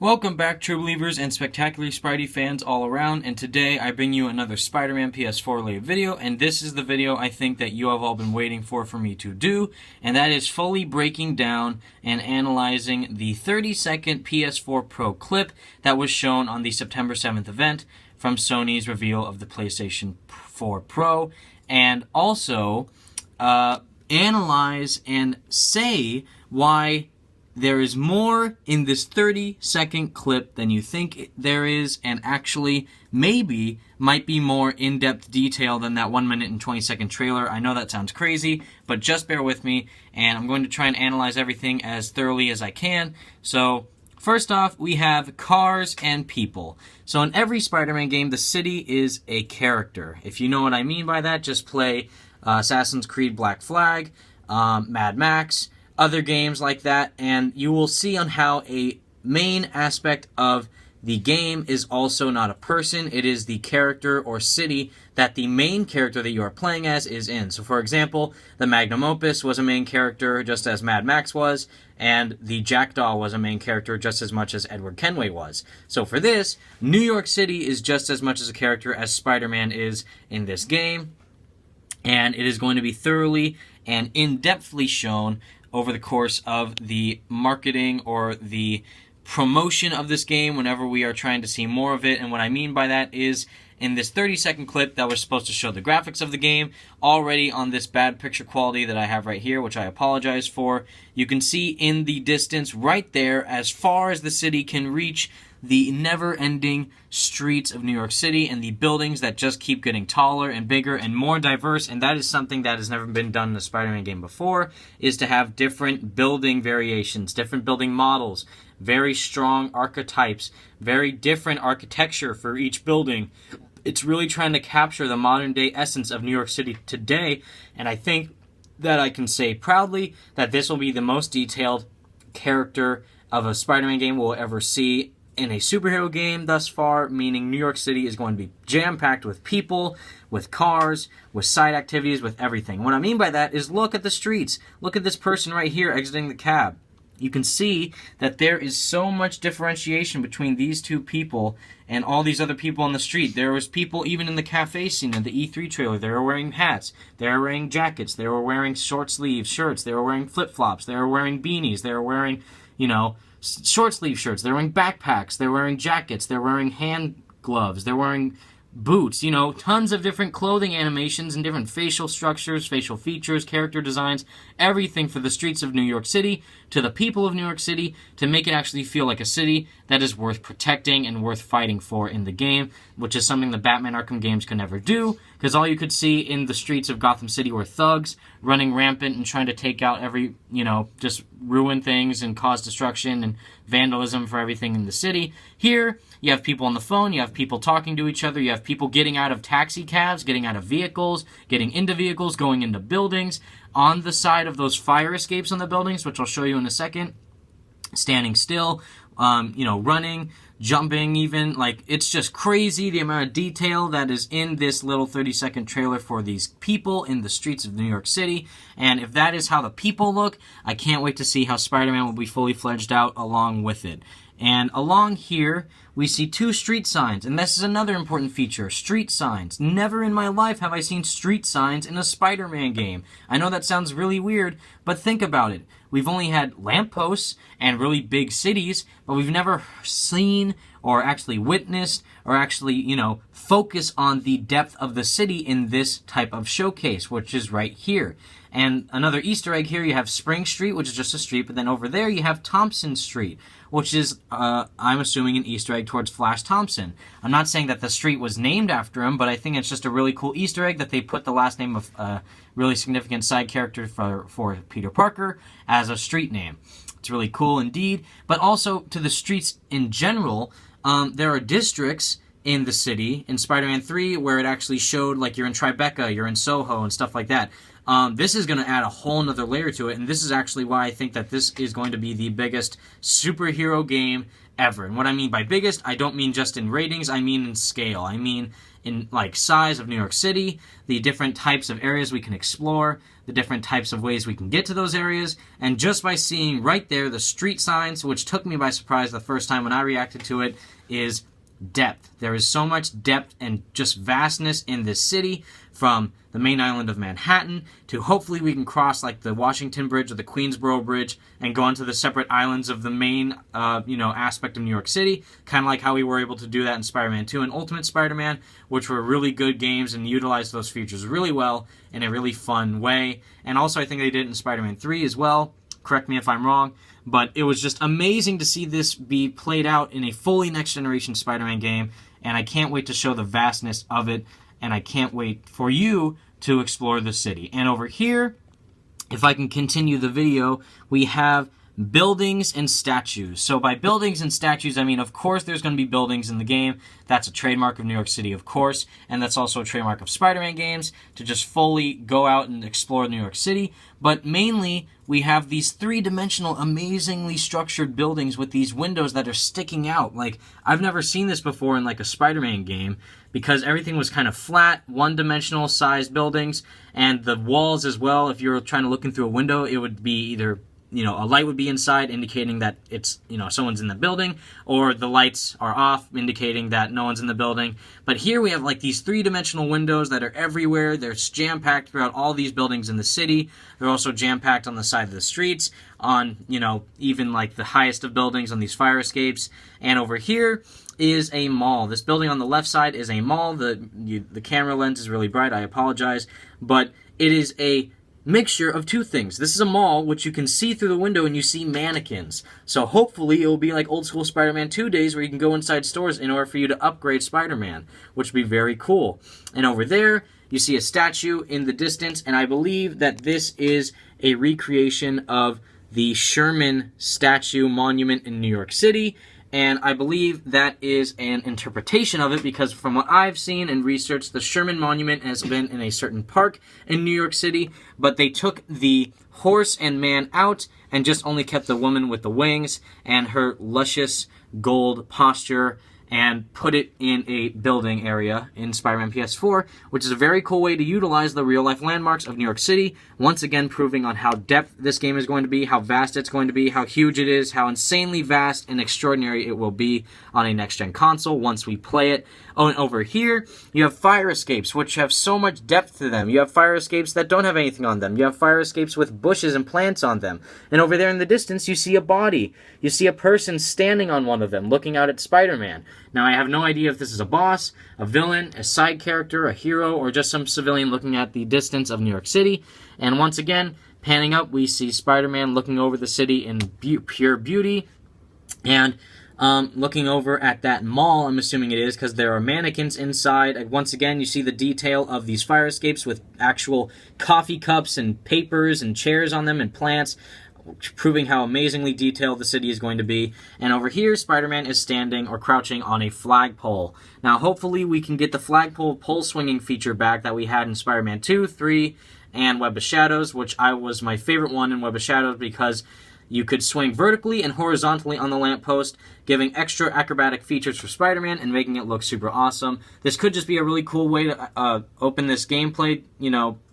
Welcome back, true believers and spectacular Spidey fans all around, and today I bring you another Spider-Man PS4 related video, and this is the video I think that you have all been waiting for me to do, and that is fully breaking down and analyzing the 30-second PS4 Pro clip that was shown on the September 7th event from Sony's reveal of the PlayStation 4 Pro, and also analyze and say why there is more in this 30-second clip than you think there is, and actually maybe might be more in-depth detail than that 1 minute and 20-second trailer. I know that sounds crazy, but just bear with me, and I'm going to try and analyze everything as thoroughly as I can. So, first off, we have cars and people. So in every Spider-Man game, the city is a character. If you know what I mean by that, just play Assassin's Creed Black Flag, Mad Max, other games like that, and you will see on how a main aspect of the game is also not a person. It is the character or city that the main character that you are playing as is in. So for example, the Magnum Opus was a main character just as Mad Max was, and the Jackdaw was a main character just as much as Edward Kenway was. So for this, New York City is just as much as a character as Spider-Man is in this game, and it is going to be thoroughly and in-depthly shown over the course of the marketing or the promotion of this game whenever we are trying to see more of it. And what I mean by that is, in this 30-second clip that was supposed to show the graphics of the game, already on this bad picture quality that I have right here, which I apologize for, you can see in the distance right there, as far as the city can reach, the never-ending streets of New York City and the buildings that just keep getting taller and bigger and more diverse, and that is something that has never been done in a Spider-Man game before, is to have different building variations, different building models, very strong archetypes, very different architecture for each building. It's really trying to capture the modern-day essence of New York City today, and I think that I can say proudly that this will be the most detailed character of a Spider-Man game we'll ever see in a superhero game thus far, meaning New York City is going to be jam-packed with people, with cars, with side activities, with everything. What I mean by that is, look at the streets. Look at this person right here exiting the cab. You can see that there is so much differentiation between these two people and all these other people on the street. There was people even in the cafe scene in the E3 trailer. They were wearing hats. They were wearing jackets. They were wearing short sleeve shirts. They were wearing flip-flops. They were wearing beanies. They were wearing, short sleeve shirts. They're wearing backpacks. They're wearing jackets. They're wearing hand gloves. They're wearing boots. Tons of different clothing animations and different facial structures, facial features, character designs, everything for the streets of New York City, to the people of New York City, to make it actually feel like a city that is worth protecting and worth fighting for in the game, which is something the Batman Arkham games can never do, because all you could see in the streets of Gotham City were thugs running rampant and trying to take out every, just ruin things and cause destruction and vandalism for everything in the city. Here, you have people on the phone, you have people talking to each other, you have people getting out of taxi cabs, getting out of vehicles, getting into vehicles, going into buildings, on the side of those fire escapes on the buildings, which I'll show you in a second, standing still, running, jumping even. It's just crazy the amount of detail that is in this little 30-second trailer for these people in the streets of New York City. And if that is how the people look, I can't wait to see how Spider-Man will be fully fledged out along with it. And along here, we see two street signs, and this is another important feature, street signs. Never in my life have I seen street signs in a Spider-Man game. I know that sounds really weird, but think about it. We've only had lampposts and really big cities, but we've never seen or actually witnessed or actually, focus on the depth of the city in this type of showcase, which is right here. And another Easter egg here, you have Spring Street, which is just a street, but then over there you have Thompson Street, which is, I'm assuming, an Easter egg towards Flash Thompson. I'm not saying that the street was named after him, but I think it's just a really cool Easter egg that they put the last name of a really significant side character for Peter Parker as a street name. It's really cool indeed. But also, to the streets in general, there are districts in the city in Spider-Man 3 where it actually showed, like, you're in Tribeca, you're in Soho, and stuff like that. this is going to add a whole nother layer to it, and this is actually why I think that this is going to be the biggest superhero game ever. And what I mean by biggest, I don't mean just in ratings, I mean in scale. I mean in like size of New York City, the different types of areas we can explore, the different types of ways we can get to those areas, and just by seeing right there the street signs, which took me by surprise the first time when I reacted to it, is depth. There is so much depth and just vastness in this city, from the main island of Manhattan to hopefully we can cross like the Washington Bridge or the Queensboro Bridge and go onto the separate islands of the main aspect of New York City, kind of like how we were able to do that in Spider-Man 2 and Ultimate Spider-Man, which were really good games and utilized those features really well in a really fun way. And also I think they did it in Spider-Man 3 as well. Correct me if I'm wrong, but it was just amazing to see this be played out in a fully next-generation Spider-Man game, and I can't wait to show the vastness of it, and I can't wait for you to explore the city. And over here, if I can continue the video, we have buildings and statues. So by buildings and statues, I mean, of course, there's going to be buildings in the game. That's a trademark of New York City, of course, and that's also a trademark of Spider-Man games, to just fully go out and explore New York City. But mainly, we have these three-dimensional, amazingly structured buildings with these windows that are sticking out. Like, I've never seen this before in, like, a Spider-Man game, because everything was kind of flat, one-dimensional sized buildings, and the walls as well, if you were trying to look in through a window, it would be either, you know, a light would be inside indicating that it's, you know, someone's in the building, or the lights are off indicating that no one's in the building. But here we have like these three-dimensional windows that are everywhere. They're jam-packed throughout all these buildings in the city. They're also jam-packed on the side of the streets, on, you know, even like the highest of buildings on these fire escapes. And over here is a mall. This building on the left side is a mall. The camera lens is really bright, I apologize, but it is a mixture of two things. This is a mall, which you can see through the window and you see mannequins. So hopefully it will be like old school Spider-Man 2 days where you can go inside stores in order for you to upgrade Spider-Man, which would be very cool. And over there, you see a statue in the distance, and I believe that this is a recreation of the Sherman statue monument in New York City. And I believe that is an interpretation of it, because from what I've seen and researched, the Sherman Monument has been in a certain park in New York City, but they took the horse and man out and just only kept the woman with the wings and her luscious gold posture and put it in a building area in Spider-Man PS4, which is a very cool way to utilize the real-life landmarks of New York City, once again proving on how depth this game is going to be, how vast it's going to be, how huge it is, how insanely vast and extraordinary it will be on a next-gen console once we play it. Oh, and over here, you have fire escapes, which have so much depth to them. You have fire escapes that don't have anything on them. You have fire escapes with bushes and plants on them. And over there in the distance, you see a body. You see a person standing on one of them, looking out at Spider-Man. Now, I have no idea if this is a boss, a villain, a side character, a hero, or just some civilian looking at the distance of New York City. And once again, panning up, we see Spider-Man looking over the city in pure beauty. And looking over at that mall, I'm assuming it is, because there are mannequins inside. And once again, you see the detail of these fire escapes with actual coffee cups and papers and chairs on them and plants, proving how amazingly detailed the city is going to be. And over here, Spider-Man is standing or crouching on a flagpole. Now, hopefully we can get the flagpole pole-swinging feature back that we had in Spider-Man 2, 3, and Web of Shadows, which was my favorite one in Web of Shadows because you could swing vertically and horizontally on the lamppost, giving extra acrobatic features for Spider-Man and making it look super awesome. This could just be a really cool way to open this gameplay,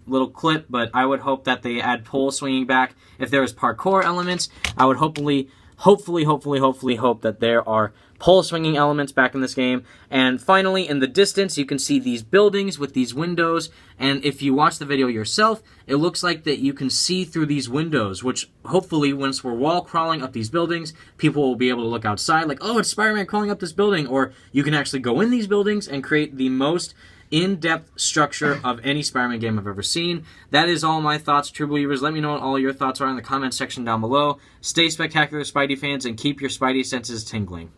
little clip, but I would hope that they add pole swinging back. If there is parkour elements, I would hopefully hope that there are pole swinging elements back in this game. And finally, in the distance, you can see these buildings with these windows, and if you watch the video yourself, it looks like that you can see through these windows, which hopefully, once we're wall crawling up these buildings, people will be able to look outside like, oh, it's Spider-Man crawling up this building, or you can actually go in these buildings and create the most in-depth structure of any Spider-Man game I've ever seen. That is all my thoughts, true believers. Let me know what all your thoughts are in the comments section down below. Stay spectacular, Spidey fans, and keep your Spidey senses tingling.